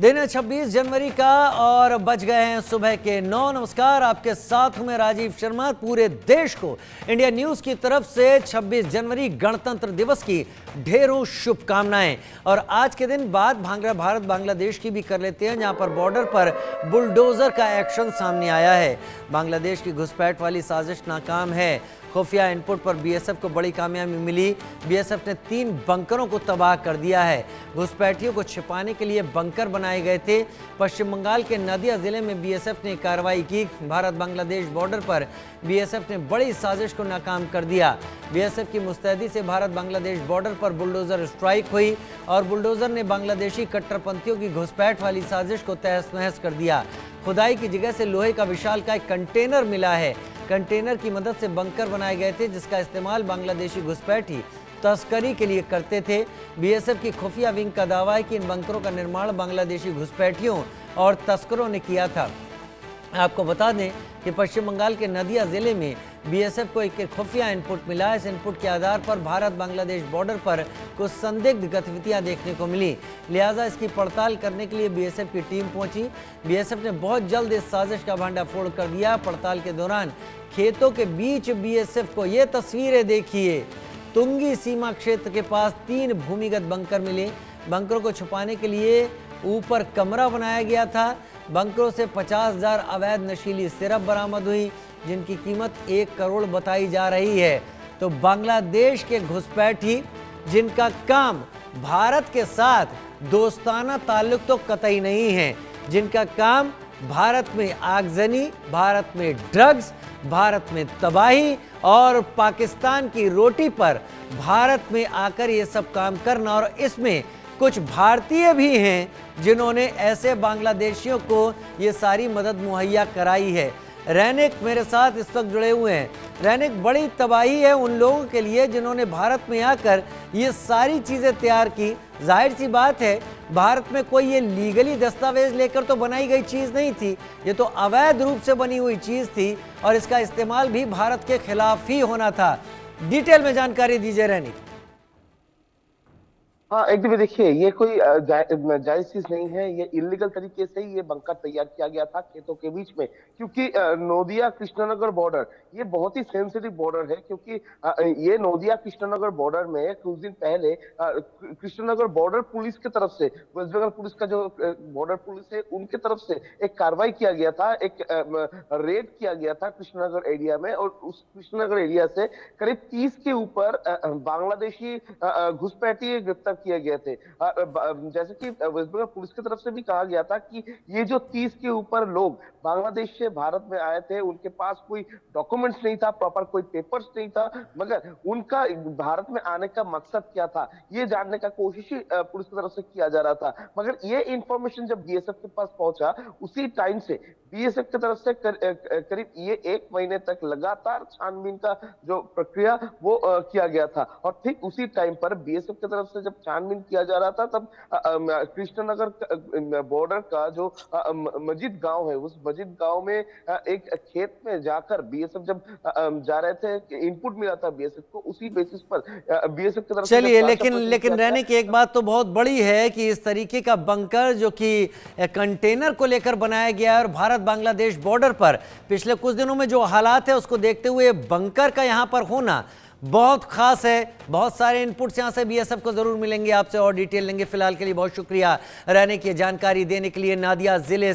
दिन है 26 जनवरी का और बज गए हैं सुबह के 9। नमस्कार, आपके साथ हूं मैं राजीव शर्मा। पूरे देश को इंडिया न्यूज की तरफ से 26 जनवरी गणतंत्र दिवस की ढेरों शुभकामनाएं। और आज के दिन बात भारत बांग्लादेश की भी कर लेते हैं, जहां पर बॉर्डर पर बुलडोजर का एक्शन सामने आया है। बांग्लादेश की घुसपैठ वाली साजिश नाकाम है। खुफिया इनपुट पर बीएसएफ को बड़ी कामयाबी मिली। बीएसएफ ने 3 बंकरों को तबाह कर दिया है। घुसपैठियों को छिपाने के लिए बंकर बनाए गए थे। पश्चिम बंगाल के नदिया जिले में बीएसएफ ने कार्रवाई की। भारत बांग्लादेश बॉर्डर पर बीएसएफ ने बड़ी साजिश को नाकाम कर दिया। बीएसएफ की मुस्तैदी से भारत बांग्लादेश बॉर्डर पर बुलडोजर स्ट्राइक हुई और बुलडोजर ने बांग्लादेशी कट्टरपंथियों की घुसपैठ वाली साजिश को तहस नहस कर दिया। खुदाई की जगह से लोहे का विशालकाय कंटेनर मिला है। कंटेनर की मदद से बंकर बनाए गए थे, जिसका इस्तेमाल बांग्लादेशी घुसपैठी तस्करी के लिए करते थे। बीएसएफ की खुफिया विंग का दावा है कि इन बंकरों का निर्माण बांग्लादेशी घुसपैठियों और तस्करों ने किया था। आपको बता दें कि पश्चिम बंगाल के नदिया जिले में बीएसएफ को एक खुफिया इनपुट मिला। इस इनपुट के आधार पर भारत बांग्लादेश बॉर्डर पर कुछ संदिग्ध गतिविधियां देखने को मिली, लिहाजा इसकी पड़ताल करने के लिए बीएसएफ की टीम पहुंची। बीएसएफ ने बहुत जल्द इस साजिश का भंडाफोड़ कर दिया। पड़ताल के दौरान खेतों के बीच बीएसएफ को ये तस्वीरें देखिए, तुंगी सीमा क्षेत्र के पास 3 भूमिगत बंकर मिले। बंकरों को छुपाने के लिए ऊपर कमरा बनाया गया था। बंकरों से 50,000 अवैध नशीली सिरप बरामद हुई, जिनकी कीमत 1 करोड़ बताई जा रही है। तो बांग्लादेश के घुसपैठी जिनका काम भारत के साथ दोस्ताना ताल्लुक तो कतई नहीं है, जिनका काम भारत में आगजनी, भारत में ड्रग्स, भारत में तबाही और पाकिस्तान की रोटी पर भारत में आकर ये सब काम करना, और इसमें कुछ भारतीय भी हैं जिन्होंने ऐसे बांग्लादेशियों को ये सारी मदद मुहैया कराई है। रैनिक मेरे साथ इस वक्त जुड़े हुए हैं। रैनिक, बड़ी तबाही है उन लोगों के लिए जिन्होंने भारत में आकर ये सारी चीज़ें तैयार की। जाहिर सी बात है, भारत में कोई ये लीगली दस्तावेज लेकर तो बनाई गई चीज़ नहीं थी, ये तो अवैध रूप से बनी हुई चीज़ थी और इसका इस्तेमाल भी भारत के खिलाफ ही होना था। डिटेल में जानकारी दीजिए रैनिक। हाँ, एकदम देखिए, ये कोई जायज चीज नहीं है। ये इलीगल तरीके से ही ये बंकर तैयार किया गया था खेतों के बीच में, क्योंकि नोदिया कृष्णनगर बॉर्डर ये बहुत ही सेंसिटिव बॉर्डर है। क्योंकि ये नोदिया कृष्णनगर बॉर्डर में कुछ दिन पहले कृष्णनगर बॉर्डर पुलिस की तरफ से, वेस्ट बंगाल पुलिस का जो बॉर्डर पुलिस है उनके तरफ से एक कार्रवाई किया गया था, एक रेड किया गया था कृष्णनगर एरिया में। और उस कृष्णनगर एरिया से करीब 30 के ऊपर बांग्लादेशी घुसपैठी गिरफ्तार किए गए थे। जैसे कि वेस्ट बंगाल पुलिस की तरफ से भी कहा गया था कि ये जो 30 के ऊपर लोग बांग्लादेश से भारत में आए थे, उनके पास कोई डॉक्यूमेंट्स नहीं था, प्रॉपर कोई पेपर्स नहीं था, मगर उनका भारत में आने का मकसद क्या था ये जानने का कोशिश ही पुलिस की तरफ से किया जा रहा था। मगर ये इंफॉर्मेशन जब बीएसएफ के पास पहुंचा, उसी टाइम से बीएसएफ की तरफ से करीब ये 1 महीने तक लगातार छानबीन का जो प्रक्रिया वो किया गया था। और ठीक उसी टाइम पर बीएसएफ की तरफ से जब छानबीन किया जा रहा था, तब कृष्णनगर बॉर्डर का जो मस्जिद गांव है, उस मस्जिद गांव में एक खेत में जाकर बीएसएफ जब जा रहे थे, इनपुट मिला था बीएसएफ को, उसी बेसिस पर बीएसएफ की तरफ से चलिए, लेकिन रहने की एक बात तो बहुत बड़ी है कि इस तरीके का बंकर जो कि कंटेनर को लेकर बनाया गया है और भारत बांग्लादेश बॉर्डर पर पिछले कुछ दिनों में जो हालात है उसको देखते हुए बंकर का यहां पर होना बहुत खास है। बहुत सारे इनपुट्स यहां से बीएसएफ को जरूर मिलेंगे, आपसे और डिटेल लेंगे। फिलहाल के लिए बहुत शुक्रिया रहने की जानकारी देने के लिए। नादिया जिले